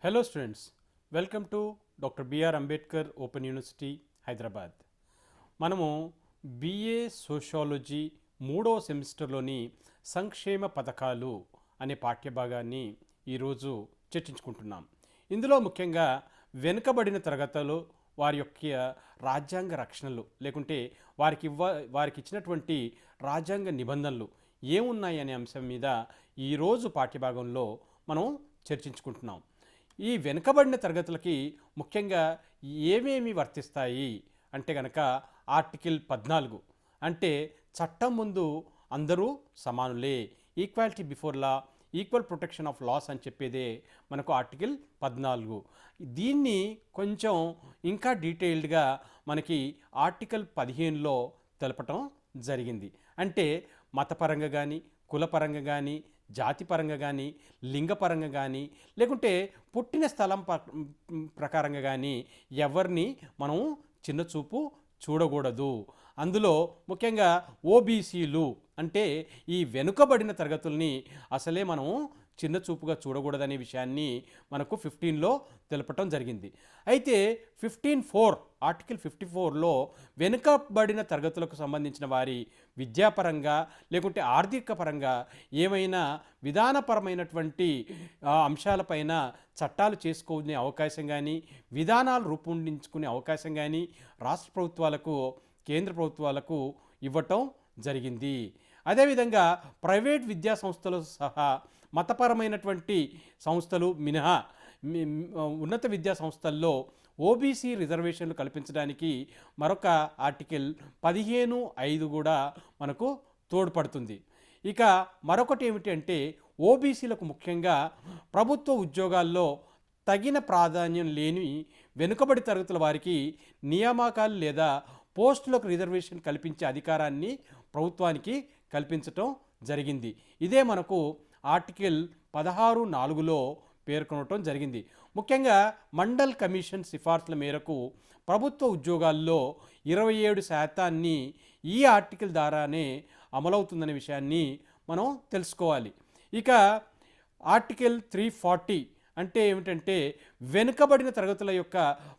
Hello students, welcome to Dr. B.R. Ambedkar Open University, Hyderabad. మనము BA sociology మూడవ సెమిస్టర్లోని సంక్షేమ పథకాలు అనే పాఠ్యభాగాన్ని ఈరోజు చర్చించుకుంటున్నాం. ఇందులో ముఖ్యంగా వెనుకబడిన తరగతులు వారి యొక్క రాజ్యాంగ రక్షణలు లేకుంటే వారికి ఇచ్చినటువంటి రాజ్యాంగ నిబంధనలు ఏమున్నాయి అనే అంశం మీద ఈరోజు పాఠ్యభాగంలో మనం చర్చించుకుంటున్నాం. ఈ వెనుకబడిన తరగతులకి ముఖ్యంగా ఏమేమి వర్తిస్తాయి అంటే గనక ఆర్టికల్ 14 అంటే చట్టం ముందు అందరూ సమానులే, equality before law, equal protection of laws అని చెప్పేదే మనకు ఆర్టికల్ 14. దీన్ని కొంచెం ఇంకా డీటెయిల్డ్గా మనకి ఆర్టికల్ 15లో తెలపటం జరిగింది. అంటే మతపరంగా కానీ, కులపరంగా కానీ, జాతిపరంగా కానీ, లింగపరంగా కానీ, లేకుంటే పుట్టిన స్థలం ప్రకారంగా కానీ ఎవరిని మనం చిన్నచూపు చూడకూడదు. అందులో ముఖ్యంగా ఓబీసీలు అంటే ఈ వెనుకబడిన తరగతుల్ని అసలే మనం చిన్న చూపుగా చూడకూడదనే విషయాన్ని మనకు 15లో తెలపటం జరిగింది. అయితే ఆర్టికల్ 54లో వెనుకబడిన తరగతులకు సంబంధించిన వారి విద్యాపరంగా లేకుంటే ఆర్థిక పరంగా ఏమైనా విధానపరమైనటువంటి అంశాలపైన చట్టాలు చేసుకునే అవకాశం కానీ, విధానాలు రూపొందించుకునే అవకాశం కానీ రాష్ట్ర ప్రభుత్వాలకు, కేంద్ర ప్రభుత్వాలకు ఇవ్వటం జరిగింది. అదేవిధంగా ప్రైవేట్ విద్యా సంస్థలు సహా మతపరమైనటువంటి సంస్థలు మినహా ఉన్నత విద్యా సంస్థల్లో ఓబీసీ రిజర్వేషన్లు కల్పించడానికి మరొక ఆర్టికల్ 15(5) కూడా మనకు తోడ్పడుతుంది. ఇక మరొకటి ఏమిటంటే ఓబీసీలకు ముఖ్యంగా ప్రభుత్వ ఉద్యోగాల్లో తగిన ప్రాధాన్యం లేని వెనుకబడి తరగతుల వారికి నియామకాలు లేదా పోస్టులకు రిజర్వేషన్ కల్పించే అధికారాన్ని ప్రభుత్వానికి కల్పించటం జరిగింది. ఇదే మనకు ఆర్టికల్ 16(4)లో పేర్కొనటం జరిగింది. ముఖ్యంగా మండల్ కమిషన్ సిఫార్సుల మేరకు ప్రభుత్వ ఉద్యోగాల్లో 27% ఈ ఆర్టికల్ ద్వారానే అమలవుతుందనే విషయాన్ని మనం తెలుసుకోవాలి. ఇక ఆర్టికల్ 340 అంటే ఏమిటంటే వెనుకబడిన తరగతుల యొక్క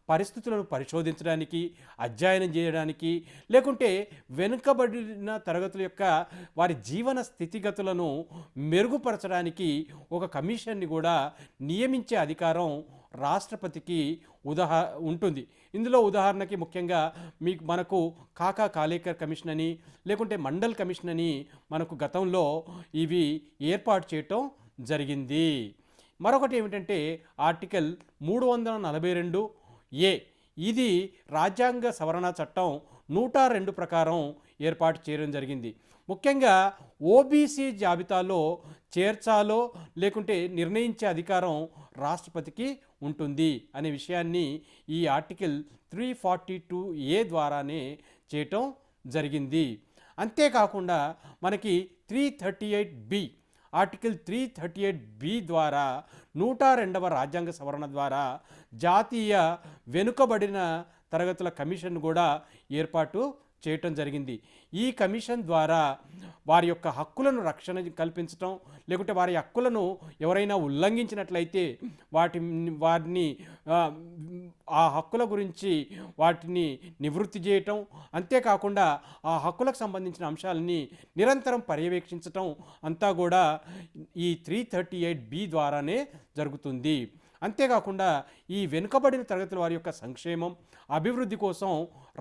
పరిస్థితులను పరిశోధించడానికి, అధ్యయనం చేయడానికి, లేకుంటే వెనుకబడిన తరగతుల యొక్క వారి జీవన స్థితిగతులను మెరుగుపరచడానికి ఒక కమిషన్ని కూడా నియమించే అధికారం రాష్ట్రపతికి ఉంటుంది. ఇందులో ఉదాహరణకి ముఖ్యంగా మనకు కాకా కాలేకర్ కమిషన్ అని, లేకుంటే మండల్ కమిషన్ అని మనకు గతంలో ఇవి ఏర్పాటు చేయటం జరిగింది. మరొకటి ఏమిటంటే ఆర్టికల్ 342(a) ఇది రాజ్యాంగ సవరణ చట్టం 102 ప్రకారం ఏర్పాటు చేయడం జరిగింది. ముఖ్యంగా ఓబీసీ జాబితాలో చేర్చాలో లేకుంటే నిర్ణయించే అధికారం రాష్ట్రపతికి ఉంటుంది అనే విషయాన్ని ఈ ఆర్టికల్ 342(a) ద్వారానే చేయటం జరిగింది. అంతేకాకుండా మనకి 338(b) ఆర్టికల్ 338(b) ద్వారా 102వ రాజ్యాంగ సవరణ ద్వారా జాతీయ వెనుకబడిన తరగతుల కమిషన్ కూడా ఏర్పాటు చేయటం జరిగింది. ఈ కమిషన్ ద్వారా వారి యొక్క హక్కులను రక్షణ కల్పించటం, లేకుంటే వారి హక్కులను ఎవరైనా ఉల్లంఘించినట్లయితే వారిని ఆ హక్కుల గురించి వాటిని నివృత్తి చేయటం, అంతేకాకుండా ఆ హక్కులకు సంబంధించిన అంశాలని నిరంతరం పర్యవేక్షించటం అంతా కూడా ఈ 338(b) ద్వారానే జరుగుతుంది. అంతేకాకుండా ఈ వెనుకబడిన తరగతుల వారి యొక్క సంక్షేమం, అభివృద్ధి కోసం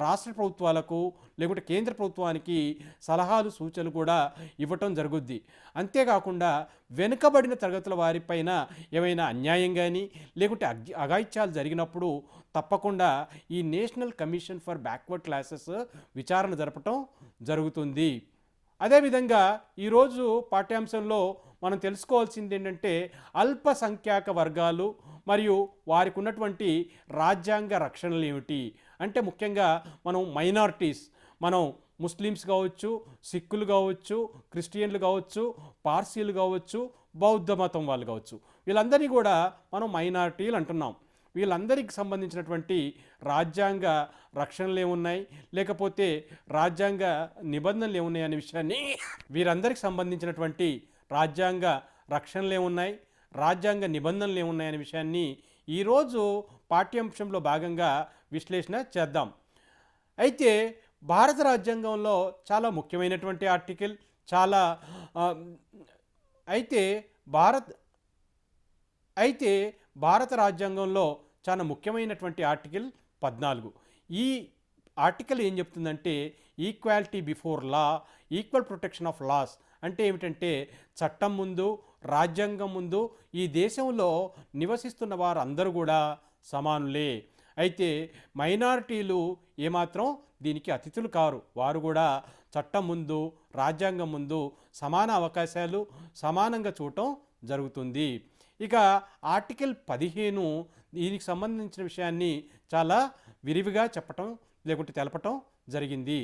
రాష్ట్ర ప్రభుత్వాలకు లేకుంటే కేంద్ర ప్రభుత్వానికి సలహాలు, సూచనలు కూడా ఇవ్వటం జరుగుద్ది. అంతేకాకుండా వెనుకబడిన తరగతుల వారిపైన ఏమైనా అన్యాయం కానీ లేకుంటే అఘాయిత్యాలు జరిగినప్పుడు తప్పకుండా ఈ national commission for backward classes విచారణ జరపటం జరుగుతుంది. అదేవిధంగా ఈరోజు పాఠ్యాంశంలో మనం తెలుసుకోవాల్సింది ఏంటంటే అల్పసంఖ్యాక వర్గాలు మరియు వారికి ఉన్నటువంటి రాజ్యాంగ రక్షణలు ఏమిటి అంటే ముఖ్యంగా మనం మైనారిటీస్, మనం ముస్లిమ్స్ కావచ్చు, సిక్కులు కావచ్చు, క్రిస్టియన్లు కావచ్చు, పార్సీలు కావచ్చు, బౌద్ధ మతం వాళ్ళు కావచ్చు, వీళ్ళందరినీ కూడా మనం మైనారిటీలు అంటున్నాం. వీళ్ళందరికీ సంబంధించినటువంటి రాజ్యాంగ రక్షణలు ఏమున్నాయి, లేకపోతే రాజ్యాంగ నిబంధనలు ఏమున్నాయి అనే విషయాన్ని, వీరందరికి సంబంధించినటువంటి రాజ్యాంగ రక్షణలు ఏమున్నాయి, రాజ్యాంగ నిబంధనలు ఏమున్నాయనే విషయాన్ని ఈరోజు పాఠ్యాంశంలో భాగంగా విశ్లేషణ చేద్దాం. అయితే భారత రాజ్యాంగంలో చాలా ముఖ్యమైనటువంటి ఆర్టికల్ చాలా ఆ, అయితే భారత్ అయితే భారత రాజ్యాంగంలో చాలా ముఖ్యమైనటువంటి ఆర్టికల్ 14. ఈ ఆర్టికల్ ఏం చెప్తుందంటే equality before law, equal protection of laws. అంటే ఏమిటంటే చట్టం ముందు, రాజ్యాంగం ముందు ఈ దేశంలో నివసిస్తున్న వారందరూ కూడా సమానులే. అయితే మైనారిటీలు ఏమాత్రం దీనికి అతిథులు కారు. వారు కూడా చట్టం ముందు, రాజ్యాంగం ముందు సమాన అవకాశాలు సమానంగా చూడటం జరుగుతుంది. ఇక ఆర్టికల్ 15 దీనికి సంబంధించిన విషయాన్ని చాలా విరివిగా చెప్పటం లేకుంటే తెలపటం జరిగింది.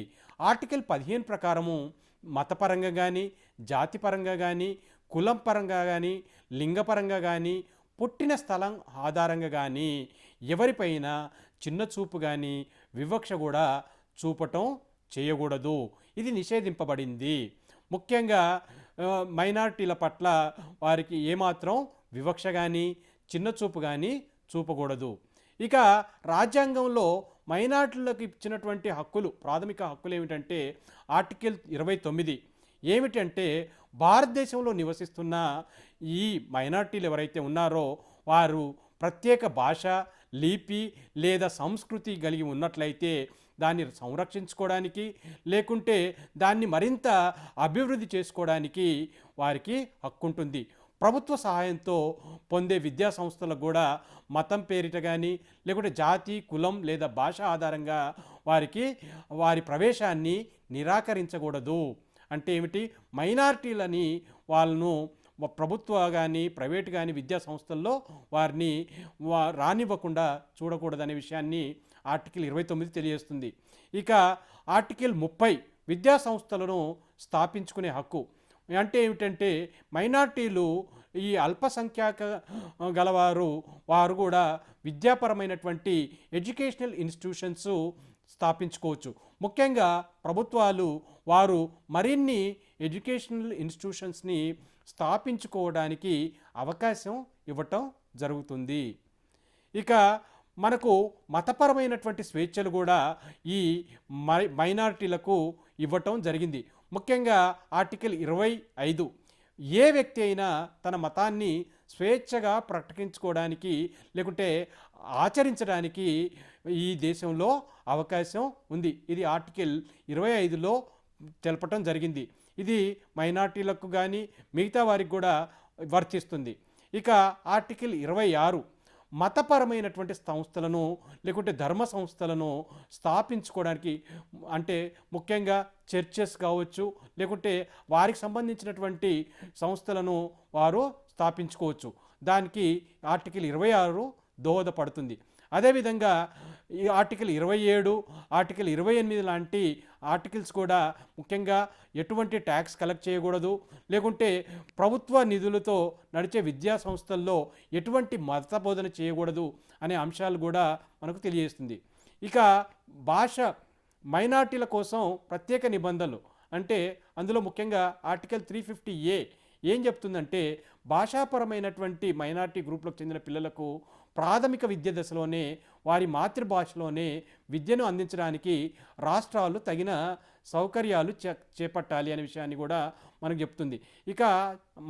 ఆర్టికల్ 15 ప్రకారము మతపరంగా కానీ, జాతిపరంగా కానీ, కులం పరంగా కానీ, లింగపరంగా కానీ, పుట్టిన స్థలం ఆధారంగా కానీ ఎవరిపైన చిన్న చూపు కానీ వివక్ష కూడా చూపటం చేయకూడదు. ఇది నిషేధింపబడింది. ముఖ్యంగా మైనారిటీల పట్ల వారికి ఏమాత్రం వివక్ష కానీ చిన్న చూపు కానీ చూపకూడదు. ఇక రాజ్యాంగంలో మైనారిటీలకు ఇచ్చినటువంటి హక్కులు, ప్రాథమిక హక్కులు ఏమిటంటే ఆర్టికల్ 29 ఏమిటంటే భారతదేశంలో నివసిస్తున్న ఈ మైనారిటీలు ఎవరైతే ఉన్నారో వారు ప్రత్యేక భాష, లిపి లేదా సంస్కృతి కలిగి ఉన్నట్లయితే దాన్ని సంరక్షించుకోవడానికి లేకుంటే దాన్ని మరింత అభివృద్ధి చేసుకోవడానికి వారికి హక్కు ఉంటుంది. ప్రభుత్వ సహాయంతో పొందే విద్యా సంస్థలకు కూడా మతం పేరిట కానీ లేకుంటే జాతి, కులం లేదా భాష ఆధారంగా వారి ప్రవేశాన్ని నిరాకరించకూడదు. అంటే ఏమిటి, మైనారిటీలని వాళ్ళను ప్రభుత్వ కానీ ప్రైవేట్ కానీ విద్యా సంస్థల్లో వారిని రానివ్వకుండా చూడకూడదనే విషయాన్ని ఆర్టికల్ 29 తెలియజేస్తుంది. ఇక ఆర్టికల్ 30 విద్యా సంస్థలను స్థాపించుకునే హక్కు. అంటే ఏమిటంటే మైనారిటీలు ఈ అల్పసంఖ్యాక వారు కూడా విద్యాపరమైనటువంటి ఎడ్యుకేషనల్ ఇన్స్టిట్యూషన్స్ స్థాపించుకోవచ్చు. ముఖ్యంగా ప్రభుత్వాలు వారు మరిన్ని ఎడ్యుకేషనల్ ఇన్స్టిట్యూషన్స్ని స్థాపించుకోవడానికి అవకాశం ఇవ్వటం జరుగుతుంది. ఇక మనకు మతపరమైనటువంటి స్వేచ్ఛలు కూడా ఈ మైనారిటీలకు ఇవ్వటం జరిగింది. ముఖ్యంగా ఆర్టికల్ 25 ఏ వ్యక్తి అయినా తన మతాన్ని స్వేచ్ఛగా ప్రకటించుకోవడానికి లేకుంటే ఆచరించడానికి ఈ దేశంలో అవకాశం ఉంది. ఇది ఆర్టికల్ 25లో తెలపటం జరిగింది. ఇది మైనారిటీలకు కానీ మిగతా వారికి కూడా వర్తిస్తుంది. ఇక ఆర్టికల్ 26 మతపరమైనటువంటి సంస్థలను లేకుంటే ధర్మ సంస్థలను స్థాపించుకోవడానికి, అంటే ముఖ్యంగా చర్చెస్ కావచ్చు లేకుంటే వారికి సంబంధించినటువంటి సంస్థలను వారు స్థాపించుకోవచ్చు. దానికి ఆర్టికల్ 26 దోహదపడుతుంది. అదేవిధంగా ఈ ఆర్టికల్ 27, ఆర్టికల్ 28 లాంటి ఆర్టికల్స్ కూడా ముఖ్యంగా ఎటువంటి ట్యాక్స్ కలెక్ట్ చేయకూడదు, లేకుంటే ప్రభుత్వ నిధులతో నడిచే విద్యా సంస్థల్లో ఎటువంటి మత బోధన చేయకూడదు అనే అంశాలు కూడా మనకు తెలియజేస్తుంది. ఇక భాష మైనారిటీల కోసం ప్రత్యేక నిబంధనలు, అంటే అందులో ముఖ్యంగా ఆర్టికల్ 350A ఏం చెప్తుందంటే భాషాపరమైనటువంటి మైనారిటీ గ్రూప్లకు చెందిన పిల్లలకు ప్రాథమిక విద్య దశలోనే వారి మాతృభాషలోనే విద్యను అందించడానికి రాష్ట్రాలు తగిన సౌకర్యాలు చేపట్టాలి అనే విషయాన్ని కూడా మనకు చెప్తుంది. ఇక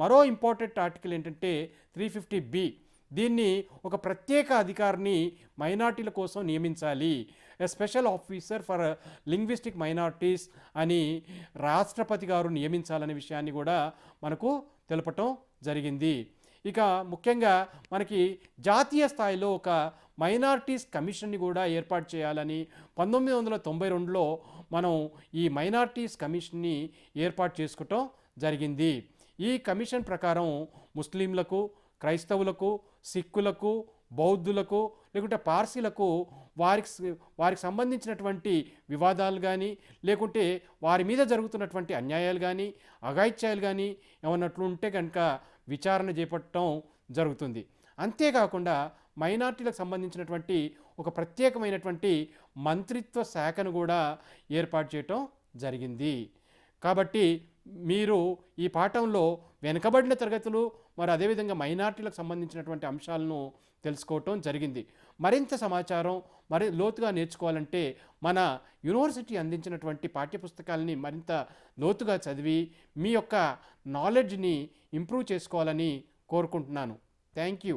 మరో ఇంపార్టెంట్ ఆర్టికల్ ఏంటంటే 350B. దీన్ని ఒక ప్రత్యేక అధికారిని మైనారిటీల కోసం నియమించాలి, a special officer for linguistic minorities అని రాష్ట్రపతి గారు నియమించాలనే విషయాన్ని కూడా మనకు తెలపటం జరిగింది. ఇక ముఖ్యంగా మనకి జాతీయ స్థాయిలో ఒక మైనారిటీస్ కమిషన్ని కూడా ఏర్పాటు చేయాలని 1992లో మనం ఈ మైనారిటీస్ కమిషన్ని ఏర్పాటు చేసుకోవటం జరిగింది. ఈ కమిషన్ ప్రకారం ముస్లింలకు, క్రైస్తవులకు, సిక్కులకు, బౌద్ధులకు లేకుంటే పార్సీలకు వారికి సంబంధించినటువంటి వివాదాలు కానీ లేకుంటే వారి మీద జరుగుతున్నటువంటి అన్యాయాలు కానీ అఘాయిత్యాలు కానీ ఏమన్నట్లు ఉంటే కనుక విచారణ చేపట్టడం జరుగుతుంది. అంతేకాకుండా మైనారిటీలకు సంబంధించినటువంటి ఒక ప్రత్యేకమైనటువంటి మంత్రిత్వ శాఖను కూడా ఏర్పాటు చేయటం జరిగింది. కాబట్టి మీరు ఈ పాఠంలో వెనుకబడిన తరగతులు మరి అదేవిధంగా మైనార్టీలకు సంబంధించినటువంటి అంశాలను తెలుసుకోవటం జరిగింది. మరింత సమాచారం మరి లోతుగా నేర్చుకోవాలంటే మన యూనివర్సిటీ అందించినటువంటి పాఠ్యపుస్తకాలని మరింత లోతుగా చదివి మీ యొక్క నాలెడ్జ్ని ఇంప్రూవ్ చేసుకోవాలని కోరుకుంటున్నాను. Thank you.